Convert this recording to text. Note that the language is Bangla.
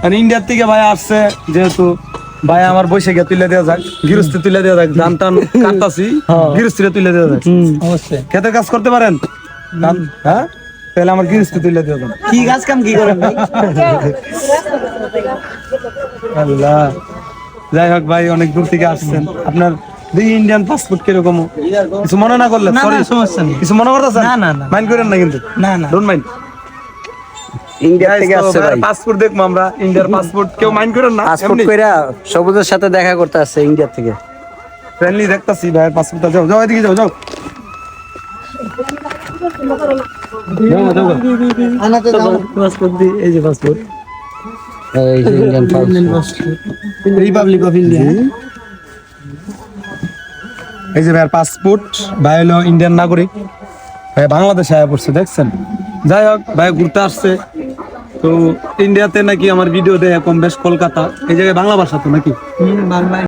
আর ইন্ডিয়ার থেকে ভাই আসছে যেহেতু ভাই আমার বৈশাখে তুলে দেওয়া যাক, গৃহস্থী তুলে দেওয়া যাক, ধান টান কাটতাছি, গৃহস্থীরে তুলে দেওয়া যাক। অবশ্যই। খেতের কাজ করতে পারেন? ধান, হ্যাঁ, তাহলে আমার গৃহস্থী তুলে দেওয়া যাক। কি কাজ কাম কি করেন ভাই? আল্লাহ, যাই হোক ভাই, অনেক দূর থেকে আসছেন। আপনার ইন্ডিয়ান পাসপোর্ট কিরকম? কিছু মনে না করলে? না, সরি, না, সমস্যা নেই। কিছু মনে করতেছেন? না, না, না। মাইন্ড করেন না কিন্তু, না, না। Don't mind. ইন্ডিয়া থেকে আসছে ভাই। পাসপোর্ট দেখবো আমরা, ইন্ডিয়ার পাসপোর্ট, কেউ মাইন্ড করেন না? পাসপোর্ট কইরা সবুজের সাথে দেখা করতে আসছে ইন্ডিয়া থেকে। ফ্রেন্ডলি দেখতাছি ভাইয়ের পাসপোর্টটা। যাও যাও, এদিকে যাও, যাও। আনাতে দাও পাসপোর্ট দি, এই যে পাসপোর্ট। এই যে Indian passport. Republic of India. এই যে ভাইয়ের পাসপোর্ট, ভাই হলো ইন্ডিয়ান নাগরিক, ভাই বাংলাদেশে আয়া পড়ছে, দেখছেন? যাই হোক, ভাই ঘুরতে আসছে তো ইন্ডিয়াতে নাকি আমার ভিডিও দেয় কম বেশ, কলকাতা এই জায়গায় বাংলা ভাষা তো নাকি? বাংলা